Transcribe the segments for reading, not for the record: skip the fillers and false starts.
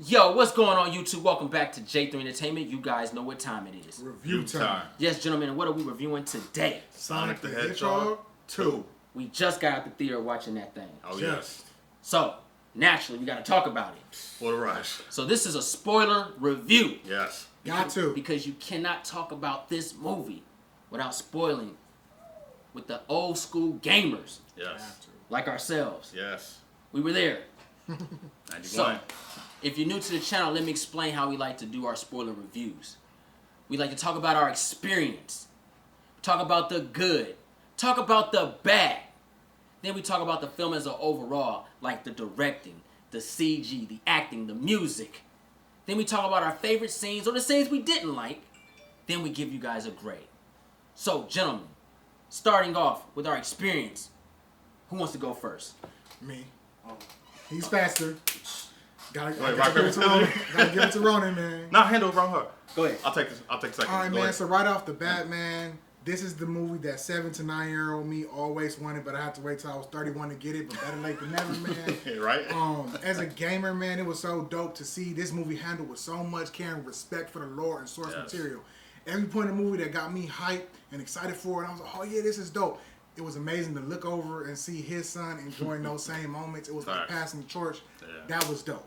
Yo, what's going on, YouTube? Welcome back to J3 Entertainment. You guys know what time it is. Review time. Yes, gentlemen, and what are we reviewing today? Sonic the Hedgehog 2. We just got out the theater watching that thing. Oh, yes. So, naturally, we got to talk about it. What a rush. So, this is a spoiler review. Yes. Got to. Because you cannot talk about this movie without spoiling with the old school gamers. Yes. Like ourselves. Yes. We were there. 91. So, if you're new to the channel, let me explain how we like to do our spoiler reviews. We like to talk about our experience, talk about the good, talk about the bad. Then we talk about the film as an overall, like the directing, the CG, the acting, the music. Then we talk about our favorite scenes or the scenes we didn't like. Then we give you guys a grade. So, gentlemen, starting off with our experience, who wants to go first? Me. He's faster. Gotta rock, give it to Ronin. Gotta give it to Ronin, man. Nah, handle it wrong her. Go ahead. I'll take second. All right, Go man. ahead. So right off the bat, man, this is the movie that 7 to 9 year old me always wanted, but I had to wait till I was 31 to get it. But better late than never, man. Right? As a gamer, man, it was so dope to see this movie handled with so much care and respect for the lore and source material. Every point in the movie that got me hyped and excited for it, I was like, oh yeah, this is dope. It was amazing to look over and see his son enjoying those same moments. It was like passing the torch. Yeah. That was dope.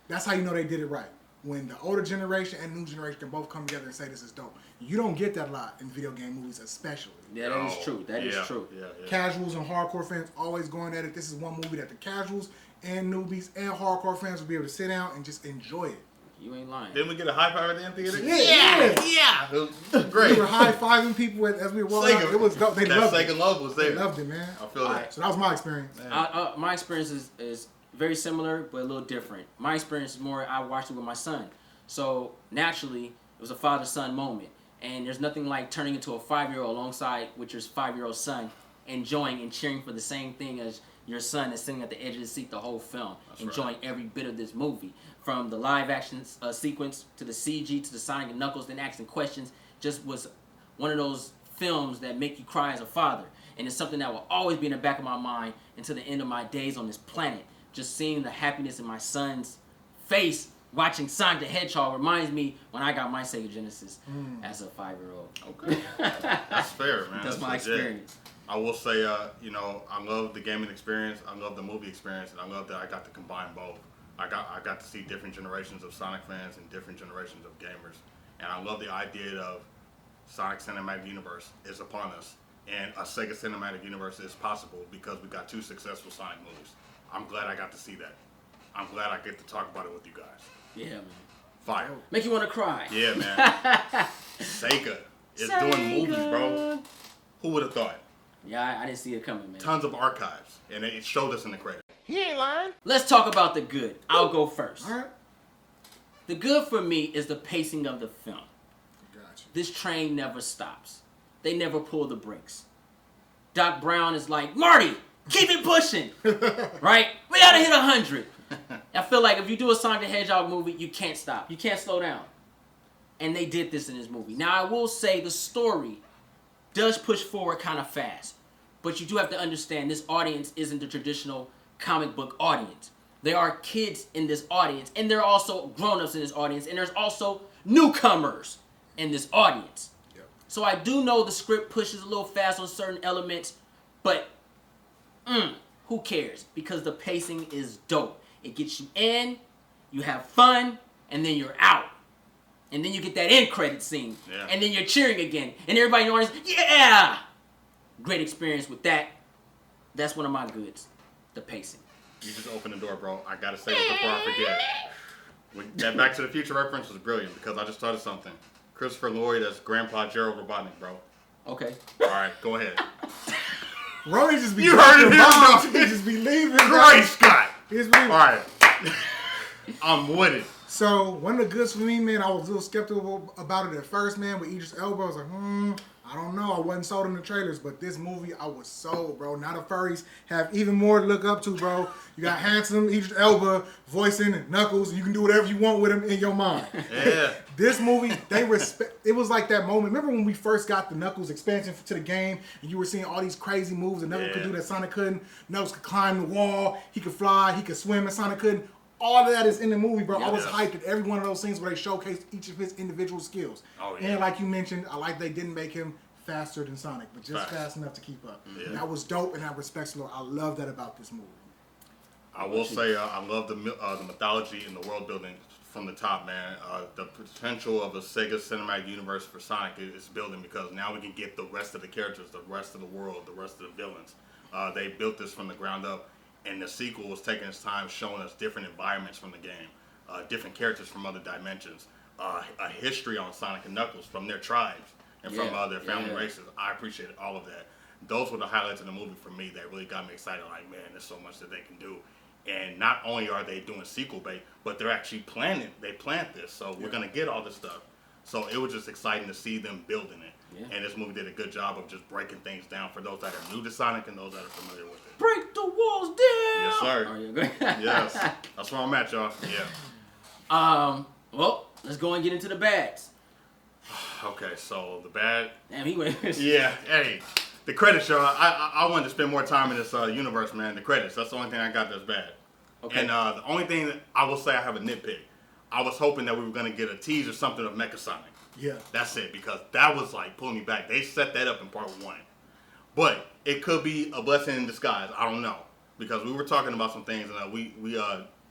That's how you know they did it right. When the older generation and new generation can both come together and say this is dope. You don't get that a lot in video game movies, especially. Yeah, that is true. That is true. Yeah. Casuals and hardcore fans always going at it. This is one movie that the casuals and newbies and hardcore fans will be able to sit down and just enjoy it. You ain't lying. Didn't we get a high five at the end theater? Yeah. It was great. We were high-fiving people as we were walking out. It was dope. They loved it. Sega love was there. They loved it, man. I feel that. So that was my experience. My experience is very similar, but a little different. My experience is more, I watched it with my son. So, naturally, it was a father-son moment. And there's nothing like turning into a 5-year-old alongside with your 5-year-old son, enjoying and cheering for the same thing as your son is sitting at the edge of the seat the whole film, enjoying every bit of this movie. From the live-action sequence to the CG to the Sonic and Knuckles, then asking questions, just was one of those films that make you cry as a father. And it's something that will always be in the back of my mind until the end of my days on this planet. Just seeing the happiness in my son's face watching Sonic the Hedgehog reminds me when I got my Sega Genesis as a 5-year-old. Okay. That's fair, man. That's my legit. experience. I will say, I love the gaming experience. I love the movie experience, and I love that I got to combine both. I got to see different generations of Sonic fans and different generations of gamers, and I love the idea of Sonic Cinematic Universe is upon us, and a Sega Cinematic Universe is possible because we got 2 successful Sonic movies. I'm glad I got to see that. I'm glad I get to talk about it with you guys. Yeah, man. Fire. Make you want to cry. Yeah, man. Sega is doing movies, bro. Who would have thought? Yeah, I didn't see it coming, man. Tons of archives, and it showed us in the credits. He ain't lying. Let's talk about the good. I'll go first. All right. The good for me is the pacing of the film. Gotcha. This train never stops. They never pull the brakes. Doc Brown is like, Marty, keep it pushing. Right? We gotta hit 100. I feel like if you do a Sonic the Hedgehog movie, you can't stop. You can't slow down. And they did this in this movie. Now, I will say the story does push forward kind of fast. But you do have to understand this audience isn't the traditional comic book audience. There are kids in this audience, and there are also grown-ups in this audience, and there's also newcomers in this audience. Yep. So I do know the script pushes a little fast on certain elements, but who cares? Because the pacing is dope. It gets you in, you have fun, and then you're out. And then you get that end credit scene, and then you're cheering again, and everybody in the audience, yeah! Great experience with that. That's one of my goods, the pacing. You just opened the door, bro. I gotta say this before I forget. That Back to the Future reference was brilliant because I just thought of something. Christopher Lloyd as Grandpa Gerald Robotnik, bro. Okay. All right, go ahead. Ronnie just be You heard it here, He just be leaving. Great, Scott. He just be leaving. All right. I'm with it. So one of the goods for me, man, I was a little skeptical about it at first, man. With Idris Elba, I was like, I don't know. I wasn't sold in the trailers, but this movie, I was sold, bro. Now the furries have even more to look up to, bro. You got handsome Idris Elba voicing Knuckles. You can do whatever you want with him in your mind. Yeah. This movie, they respect. It was like that moment. Remember when we first got the Knuckles expansion to the game, and you were seeing all these crazy moves, and Knuckles could do that Sonic couldn't. Knuckles could climb the wall. He could fly. He could swim, and Sonic couldn't. all of that is in the movie, bro. I was Yeah. hyped at every one of those scenes where they showcased each of his individual skills. Oh, yeah. And like you mentioned, I like they didn't make him faster than Sonic, but just Facts. fast enough to keep up. Yeah. And that was dope, and that respects the Lord. I love that about this movie. I will say I love the mythology and the world building from the top, man. The potential of a Sega Cinematic Universe for Sonic is building because now we can get the rest of the characters, the rest of the world, the rest of the villains. They built this from the ground up, and the sequel was taking its time showing us different environments from the game, different characters from other dimensions, a history on Sonic and Knuckles from their tribes and from their family races. I appreciated all of that. Those were the highlights of the movie for me that really got me excited. Like, man, there's so much that they can do. And not only are they doing sequel bait, but they're actually planning. They planned this, so we're gonna get all this stuff. So it was just exciting to see them building it. Yeah. And this movie did a good job of just breaking things down for those that are new to Sonic and those that are familiar with it. Break the walls down. Yes, sir. Oh, yeah, go ahead. Yes, that's where I'm at, y'all. Yeah. Well, let's go and get into the bads. Okay, so the bad. Damn, he went. Yeah. Hey, the credits, y'all. I wanted to spend more time in this universe, man. The credits. That's the only thing I got that's bad. Okay. And the only thing that I will say I have a nitpick. I was hoping that we were gonna get a tease or something of Mecha Sonic. Yeah. That's it, because that was like pulling me back. They set that up in part 1. But it could be a blessing in disguise. I don't know. Because we were talking about some things and we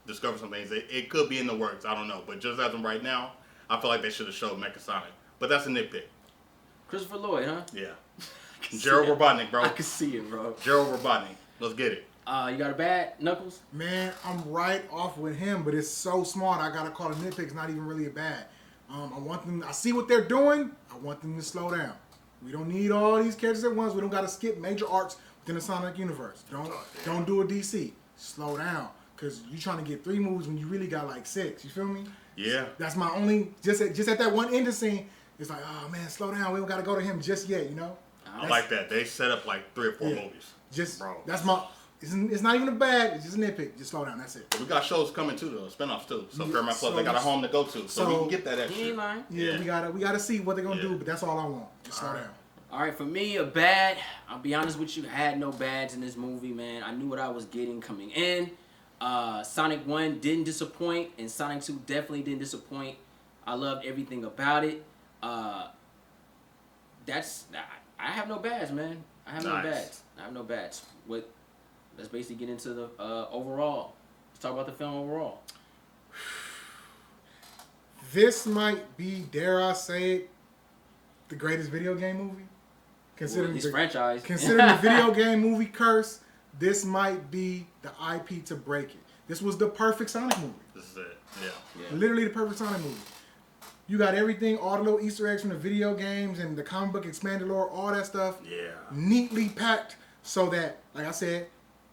discovered some things. It could be in the works. I don't know. But just as of right now, I feel like they should have showed Mecha Sonic. But that's a nitpick. Christopher Lloyd, huh? Yeah. Gerald Robotnik, bro. I can see it, bro. Gerald Robotnik. Let's get it. You got a bad, Knuckles? Man, I'm right off with him, but it's so smart. I gotta call it nitpick. It's not even really a bad. I see what they're doing. I want them to slow down. We don't need all these characters at once. We don't gotta skip major arcs within the Sonic universe. Don't do a DC. Slow down, cause you trying to get 3 movies when you really got like 6. You feel me? Yeah. That's my only. Just at that one ending scene, it's like, oh man, slow down. We don't gotta go to him just yet. You know? I like that. They set up like 3 or 4 movies. Just bro. That's my. It's not even a bad. It's just a nitpick. Just slow down. That's it. We got shows coming too, though. Spinoffs too. So Yeah, Paramount Plus, they got a home to go to, so we can get that He extra. ain't lying. Yeah, we gotta see what they're gonna do, but that's all I want. Just slow down. All right, for me, a bad. I'll be honest with you, I had no bads in this movie, man. I knew what I was getting coming in. Sonic 1 didn't disappoint, and Sonic 2 definitely didn't disappoint. I loved everything about it. I have no bads, man. I have no bads. Let's basically get into the overall. Let's talk about the film overall. This might be, dare I say it, the greatest video game movie. Considering this franchise. Considering the video game movie curse, this might be the IP to break it. This was the perfect Sonic movie. This is it. Yeah. Literally the perfect Sonic movie. You got everything, all the little Easter eggs from the video games and the comic book expanded lore, all that stuff. Yeah. Neatly packed so that, like I said,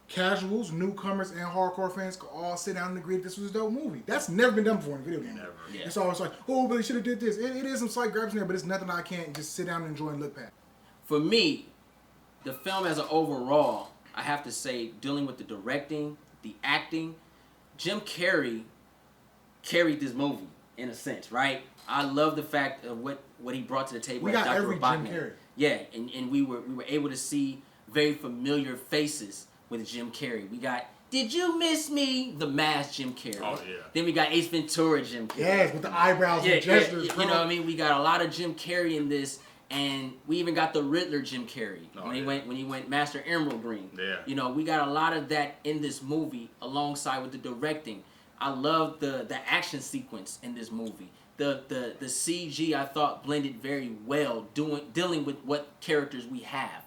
casuals, newcomers, and hardcore fans could all sit down and agree that this was a dope movie. That's never been done before in a video game. Never. Yeah. It's always like, oh, but they should have did this. It is some slight grabs in there, but it's nothing I can't just sit down and enjoy and look past. For me, the film as an overall, I have to say, dealing with the directing, the acting, Jim Carrey carried this movie in a sense, right? I love the fact of what he brought to the table. We as got Dr. every Robotnik. Jim Carrey. Yeah, and we were able to see very familiar faces with Jim Carrey. We got Did You Miss Me? The Masked Jim Carrey. Oh, yeah. Then we got Ace Ventura Jim Carrey. Yes, with the eyebrows and gestures. You know what I mean? We got a lot of Jim Carrey in this, and we even got the Riddler Jim Carrey when he went Master Emerald Green. Yeah. You know, we got a lot of that in this movie alongside with the directing. I love the action sequence in this movie. The CG I thought blended very well dealing with what characters we have.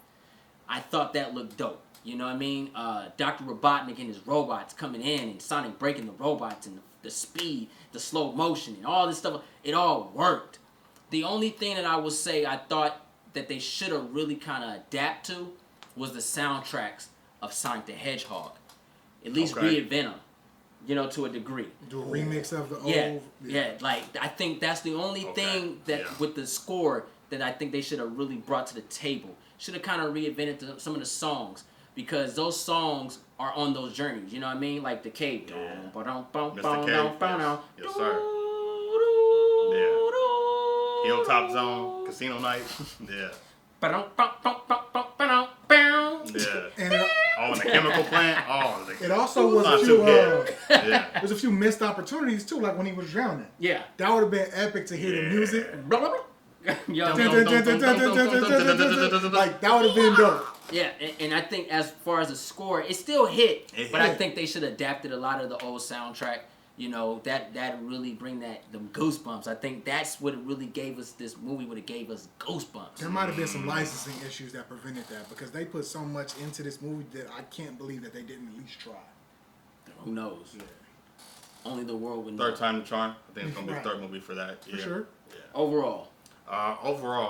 I thought that looked dope. You know what I mean? Dr. Robotnik and his robots coming in and Sonic breaking the robots and the speed, the slow motion and all this stuff. It all worked. The only thing that I would say I thought that they should have really kind of adapt to was the soundtracks of Sonic the Hedgehog. At least reinvent them, you know, to a degree. Do a remix of the old. Yeah. Like I think that's the only thing that with the score that I think they should have really brought to the table. Should have kind of reinvented some of the songs because those songs are on those journeys. You know what I mean? Like the cave. Yeah. Mr. Cave. Yes, sir. Hilltop Zone, Casino Night. Yeah. Yeah. And Oh on the chemical plant. Oh, it also was not a too few. good. Yeah. There's a few missed opportunities too, like when he was drowning. Yeah. That would have been epic to hear the music. Blah, blah, blah. Yo, Like that would have been dope. yeah, and I think as far as the score, it still hit, but I hit. think they should have adapted a lot of the old soundtrack. You know, that really bring them goosebumps. I think that's what it really gave us. This movie would have gave us goosebumps. There might have been some licensing issues that prevented that because they put so much into this movie that I can't believe that they didn't at least try. Who knows? Yeah. Only the world would know. Third time the charm. I think it's gonna be the third movie for that. For sure. Yeah. Overall,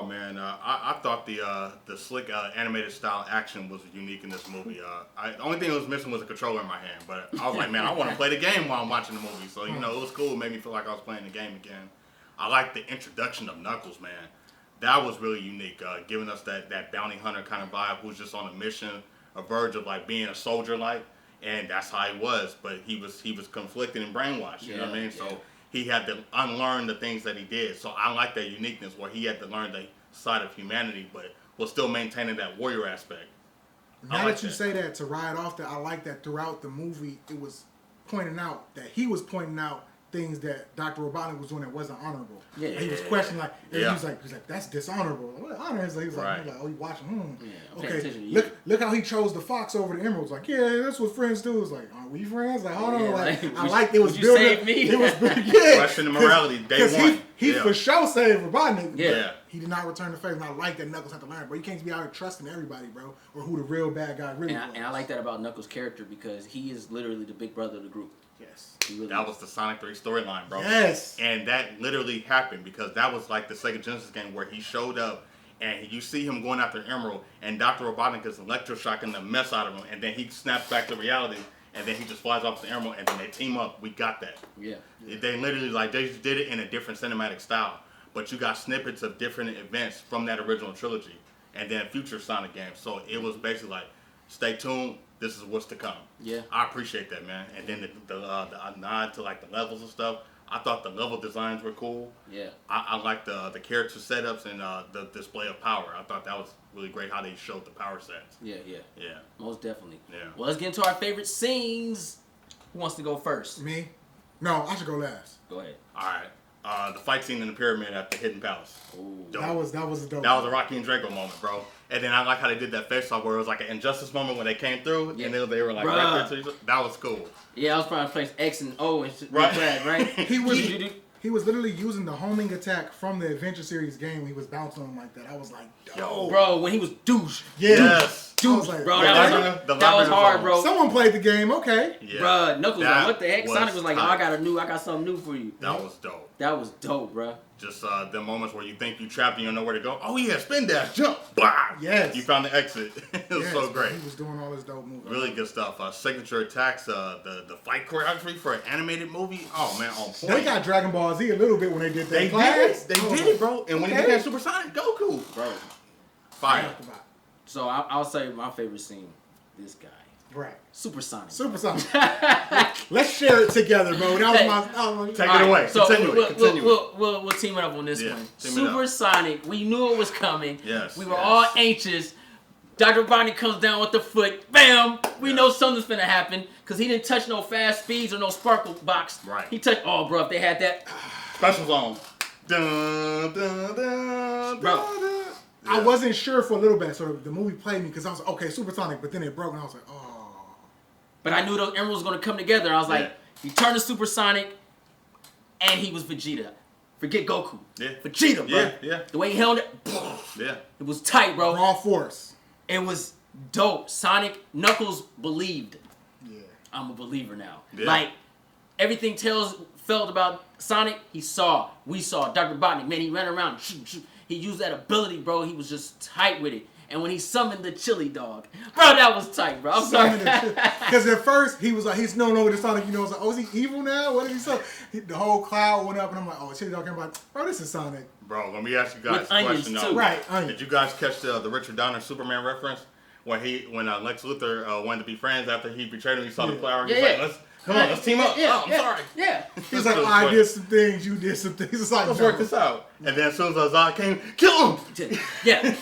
Man, I thought the slick animated style action was unique in this movie. The only thing that was missing was a controller in my hand, but I was like, man, I want to play the game while I'm watching the movie. So, it was cool. It made me feel like I was playing the game again. I like the introduction of Knuckles, man. That was really unique, giving us that bounty hunter kind of vibe who's just on a mission, a verge of like being a soldier like, and that's how he was. But he was conflicted and brainwashed, you know what I mean? So he had to unlearn the things that he did. So I like that uniqueness where he had to learn the side of humanity, but was still maintaining that warrior aspect. Now that you say that, to ride off that, I like that throughout the movie, it was pointing out that he was pointing out things that Dr. Robotnik was doing that wasn't honorable. Yeah. And he was questioning he was like, that's dishonorable. What honor is that? He was like, oh, you watching? Okay. Look how he chose the fox over the emeralds. Like, yeah, that's what friends do. It's like, are we friends? Like, hold on. Like, I like it was building. It was question the morality day one. He for sure saved Robotnik. Yeah. He did not return the favor. And I like that Knuckles had to learn, bro. You can't be out here trusting everybody, bro, or who the real bad guy really was. And I like that about Knuckles' character because he is literally the big brother of the group. Yes. Really that was the Sonic 3 storyline, bro. Yes. And that literally happened because that was like the Sega Genesis game where he showed up and you see him going after Emerald and Dr. Robotnik is electroshocking the mess out of him and then he snaps back to reality and then he just flies off the Emerald and then they team up. We got that. Yeah. They literally they just did it in a different cinematic style. But you got snippets of different events from that original trilogy and then future Sonic games. So it was basically like, stay tuned. This is what's to come. Yeah, I appreciate that, man. And then the nod to like the levels and stuff. I thought the level designs were cool. Yeah, I like the character setups and the display of power. I thought that was really great how they showed the power sets. Yeah, most definitely. Yeah. Well, let's get into our favorite scenes. Who wants to go first? Me? No, I should go last. Go ahead. All right. The fight scene in the pyramid at the Hidden Palace. Ooh. That was a dope. That was a Rocky and Drago moment, bro. And then I like how they did that face off where it was like an injustice moment when they came through and they were like right there to each other. That was cool. Yeah, I was trying to place X and O and shit like that, right? He was literally using the homing attack from the Adventure Series game when he was bouncing him like that. I was like, yo. Bro, when he was douche. Yes. Douche, like, bro. That was hard, bro. Someone played the game, okay. Yeah. Bro, Knuckles was like, what the heck? Sonic was like, oh, I got something new for you. That was dope. That was dope, bro. Just the moments where you think you trapped and you don't know where to go. Oh yeah, spin dash, jump, blah. Yes. You found the exit. It was so great. He was doing all his dope moves. Really good stuff. Signature attacks, the fight choreography for an animated movie. Oh man, on point. They got Dragon Ball Z a little bit when they did that. They did it, bro. And when he became Super Sonic, Goku, bro. Fire. So I'll say my favorite scene. This guy. Right. Super Sonic. Let's share it together, bro. That was my. Take it away. So Continue. We'll team it up on this one. Super Sonic. We knew it was coming. Yes. We were all anxious. Dr. Robotnik comes down with the foot. Bam! We know something's finna happen because he didn't touch no fast speeds or no sparkle box. Right. He touched. Oh, bro, if they had that. Special zone. Dun, dun, dun, bro. Dun. I wasn't sure for a little bit, so the movie played me because I was like, okay, Super Sonic, but then it broke and I was like, oh. But I knew those emeralds were gonna come together. I was like, he turned to Super Sonic, and he was Vegeta. Forget Goku. Yeah. Vegeta, bro. Yeah. The way he held it, yeah. It was tight, bro. Raw force. It was dope. Sonic, Knuckles believed. Yeah. I'm a believer now. Yeah. Like, everything felt about Sonic, we saw. Dr. Robotnik, man, he ran around, shoot. He used that ability, bro. He was just tight with it. And when he summoned the chili dog, bro, that was tight, bro. I'm sorry. Because at first, he was like, he's known over the Sonic, you know, it's like, oh, is he evil now? What did he say? The whole cloud went up, and I'm like, oh, chili dog came by. Bro, this is Sonic. Bro, let me ask you guys with a question. Too. Right, Did you guys catch the Richard Donner Superman reference? When Lex Luthor wanted to be friends after he betrayed him, he saw the flower. He's like, let's team up. I'm sorry. Yeah. He's like, I did some things, you did some things. It's like, let's work this out. And then as soon as Zod came, kill him. Yeah.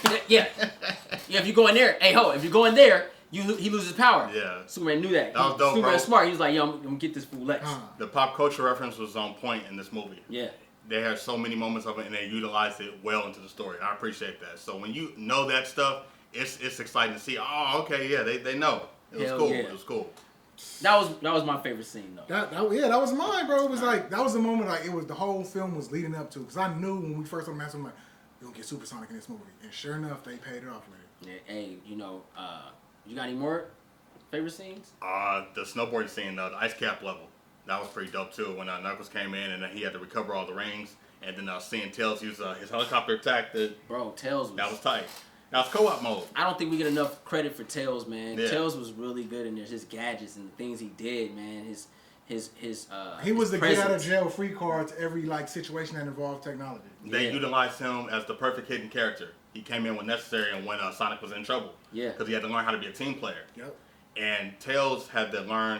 If you go in there, if you go in there, he loses power. Yeah. Superman knew that. That was dope, Superman bro. smart. He was like, yo, I'm gonna get this fool Lex. The pop culture reference was on point in this movie. Yeah. They had so many moments of it, and they utilized it well into the story. I appreciate that. So when you know that stuff, it's exciting to see. Oh, okay, yeah, they know. It was cool. Yeah. It was cool. That was my favorite scene though. That was mine, bro. It was like that was the moment like it was the whole film was leading up to because I knew when we first saw the match, I'm like, we're gonna get Supersonic in this movie, and sure enough, they paid it off with it. Yeah, hey, you got any more favorite scenes? The snowboarding scene, the ice cap level, that was pretty dope too. When Knuckles came in and then he had to recover all the rings, and then seeing Tails use his helicopter attack. Tails that was tight. That was co-op mode. I don't think we get enough credit for Tails, man. Yeah. Tails was really good in there. His gadgets and the things he did, man. He was the presence. get out of jail free card to every like situation that involved technology. They utilized him as the perfect hidden character. He came in when necessary and when Sonic was in trouble. Yeah. Because he had to learn how to be a team player. Yep. And Tails had to learn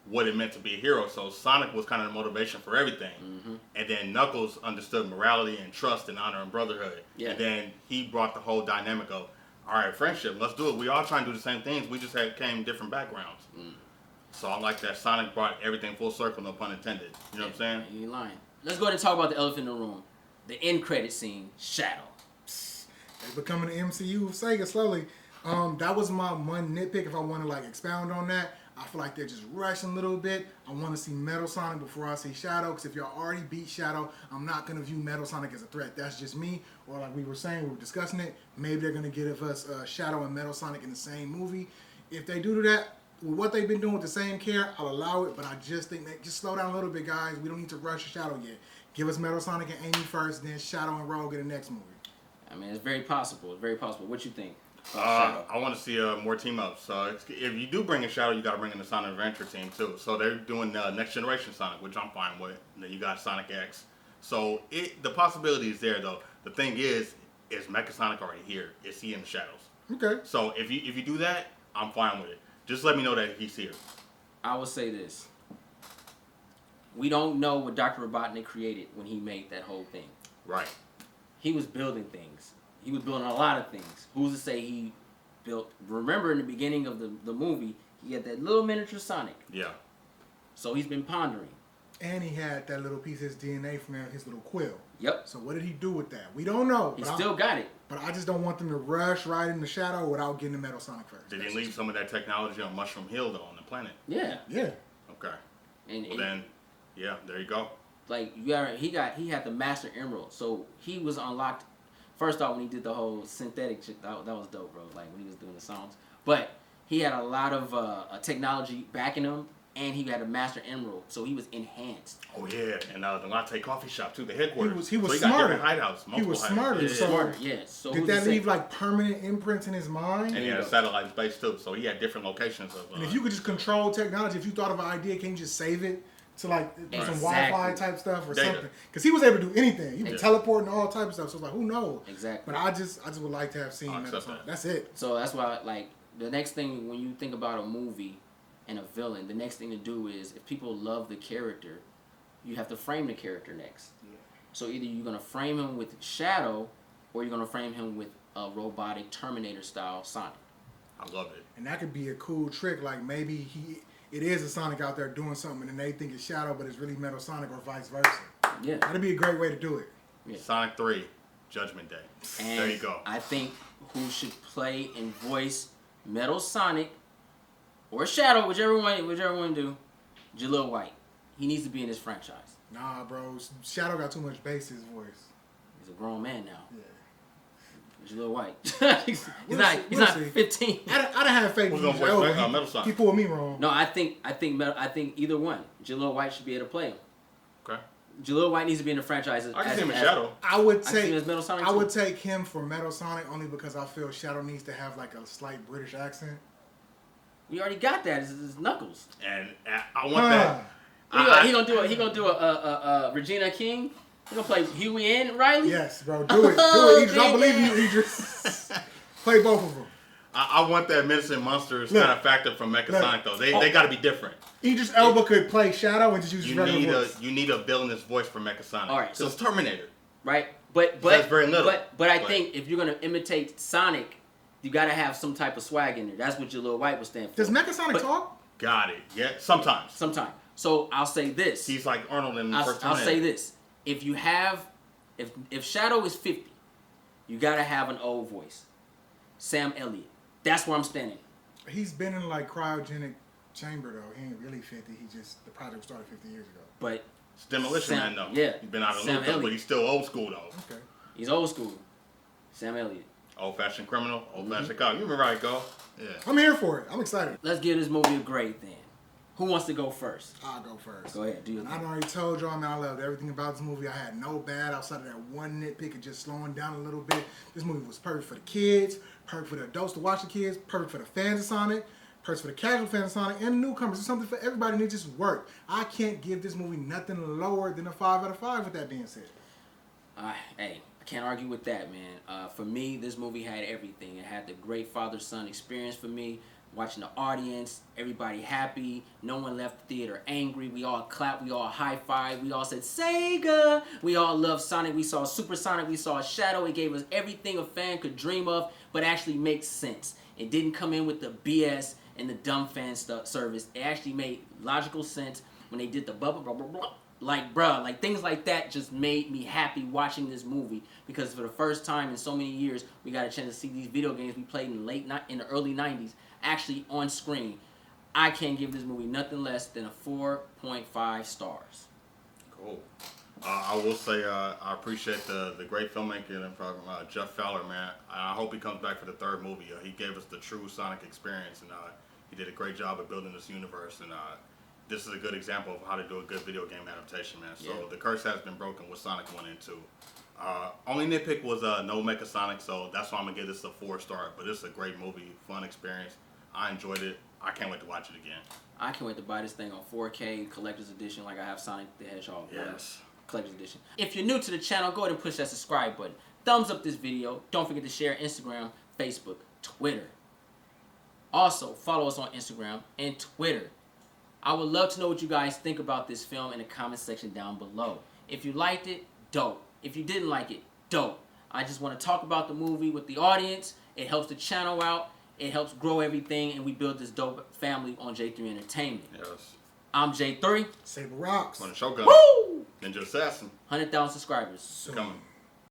what it meant to be a hero. So Sonic was kind of the motivation for everything. Mm-hmm. And then Knuckles understood morality and trust and honor and brotherhood. Yeah. And then he brought the whole dynamic of, all right, friendship, let's do it. We all trying to do the same things. We just came different backgrounds. So I like that Sonic brought everything full circle, no pun intended. You know what I'm saying? You ain't lying. Let's go ahead and talk about the elephant in the room. The end credit scene, Shadow. They becoming the MCU of Sega slowly. That was my one nitpick. If I want to like expound on that, I feel like they're just rushing a little bit. I want to see Metal Sonic before I see Shadow. Because if y'all already beat Shadow, I'm not gonna view Metal Sonic as a threat. That's just me. Or like we were saying, we were discussing it. Maybe they're gonna give us Shadow and Metal Sonic in the same movie. If they do that, with what they've been doing with the same care, I'll allow it. But I just think that just slow down a little bit, guys. We don't need to rush Shadow yet. Give us Metal Sonic and Amy first, then Shadow and Rogue in the next movie. I mean, it's very possible. It's very possible. What you think? I want to see more team ups. If you do bring in Shadow, you got to bring in the Sonic Adventure team too. So they're doing Next Generation Sonic, which I'm fine with. And then you got Sonic X. So the possibility is there though. The thing is Mecha Sonic already here? Is he in the shadows? Okay. So if you do that, I'm fine with it. Just let me know that he's here. I will say this. We don't know what Dr. Robotnik created when he made that whole thing. Right. He was building things. He was building a lot of things. Who's to say he built... Remember in the beginning of the movie, he had that little miniature Sonic. Yeah. So he's been pondering. And he had that little piece of his DNA from his little quill. Yep. So what did he do with that? We don't know. He still got it. But I just don't want them to rush right in the Shadow without getting the Metal Sonic first. Did he leave some of that technology on Mushroom Hill though on the planet? Yeah. Yeah. Okay. And then, yeah, there you go. Like he had the Master Emerald, so he was unlocked. First off, when he did the whole synthetic shit, that was dope, bro. Like when he was doing the songs, but he had a lot of technology backing him, and he had a Master Emerald, so he was enhanced. Oh yeah, and the latte coffee shop too, the headquarters. He was so he smarter. got different hideouts. He was smarter. Yeah. So Smarter, yes. So did that leave like permanent imprints in his mind? And he had a satellite space too, so he had different locations of. And if you could just control technology, if you thought of an idea, can you just save it to like do some Wi-Fi type stuff or something? Because he was able to do anything. He was teleporting all type of stuff. So it's like, who knows? Exactly. But I just would like to have seen Metal Sonic. That's it. So that's why, like, the next thing when you think about a movie and a villain, the next thing to do is if people love the character, you have to frame the character next. Yeah. So either you're gonna frame him with Shadow, or you're gonna frame him with a robotic Terminator style Sonic. I love it. And that could be a cool trick. Like maybe it is a Sonic out there doing something, and they think it's Shadow, but it's really Metal Sonic, or vice versa. Yeah. That'd be a great way to do it. Yeah. Sonic 3, Judgment Day. And there you go. I think who should play and voice Metal Sonic or Shadow, whichever one do, Jaleel White. He needs to be in this franchise. Nah, bro. Shadow got too much bass in his voice. He's a grown man now. Yeah. Jaleel White. he's not 15. I don't have faith in Who's gonna voice Metal Sonic? He pulled me wrong. No, I think either one. Jaleel White should be able to play him. Okay. Jaleel White needs to be in the franchise. I can see him in Shadow. I would see him as Metal Sonic I too. would take him for Metal Sonic only because I feel Shadow needs to have like a slight British accent. We already got that. It's Knuckles. And I want that. He gonna do a Regina King. He gonna play Huey and Riley. Yes, bro. Do it. Do it, Idris. I believe you, Idris. Play both of them. I want that Medicine Monsters kind of factor from Mecha Sonic though. They got to be different. Idris Elba could play Shadow and just use his regular voice. You need a villainous voice for Mecha Sonic. All right, so it's Terminator. Right, but that's very little. But I think if you're gonna imitate Sonic, you gotta have some type of swag in there. That's what your little white will stand for. Does Mechasonic talk? Got it. Yeah, sometimes. Sometimes. So I'll say this. He's like Arnold in the first I'll say this. If you have, if Shadow is 50, you gotta have an old voice. Sam Elliott. That's where I'm standing. He's been in like cryogenic chamber though. He ain't really 50. The project started 50 years ago. But it's Demolition Man though. Yeah. He's been out of Sam loop though, Elliott. but he's still old school though. Okay. He's old school. Sam Elliott. Old fashioned criminal, old fashioned cop. You remember how it go? Yeah. I'm here for it. I'm excited. Let's give this movie a grade then. Who wants to go first? I'll go first. Go ahead. Do your I thing. already told y'all, man, I loved everything about this movie. I had no bad outside of that one nitpick of just slowing down a little bit. This movie was perfect for the kids, perfect for the adults to watch the kids, perfect for the fans of Sonic, perfect for the casual fans of Sonic, and newcomers. It's something for everybody, and it just worked. I can't give this movie nothing lower than a 5 out of 5 with that being said. Hey, I can't argue with that, man. For me, this movie had everything. It had the great father-son experience for me. Watching the audience, everybody happy. No one left the theater angry. We all clapped. We all high-fived. We all said, Sega! We all loved Sonic. We saw Super Sonic. We saw Shadow. It gave us everything a fan could dream of, but actually makes sense. It didn't come in with the BS and the dumb fan service. It actually made logical sense when they did the blah, blah, blah, blah, blah. Like, bruh, like things like that just made me happy watching this movie because for the first time in so many years, we got a chance to see these video games we played in the early 90s actually on screen. I can't give this movie nothing less than a 4.5 stars. Cool. I will say I appreciate the great filmmaker from Jeff Fowler, man. I hope he comes back for the third movie. He gave us the true Sonic experience, and he did a great job of building this universe. And this is a good example of how to do a good video game adaptation, man. So the curse has been broken with Sonic 1 and 2. Only nitpick was no Mechasonic, so that's why I'm going to give this a 4-star. But it's a great movie, fun experience. I enjoyed it. I can't wait to watch it again. I can't wait to buy this thing on 4K Collector's Edition like I have Sonic the Hedgehog. Yes. Collector's Edition. If you're new to the channel, go ahead and push that subscribe button. Thumbs up this video. Don't forget to share Instagram, Facebook, Twitter. Also, follow us on Instagram and Twitter. I would love to know what you guys think about this film in the comment section down below. If you liked it, dope. If you didn't like it, dope. I just want to talk about the movie with the audience. It helps the channel out. It helps grow everything, and we build this dope family on J3 Entertainment. Yes. I'm J3. Saber Rocks. On the Shogun. Woo! Ninja Assassin. 100,000 subscribers. So Coming.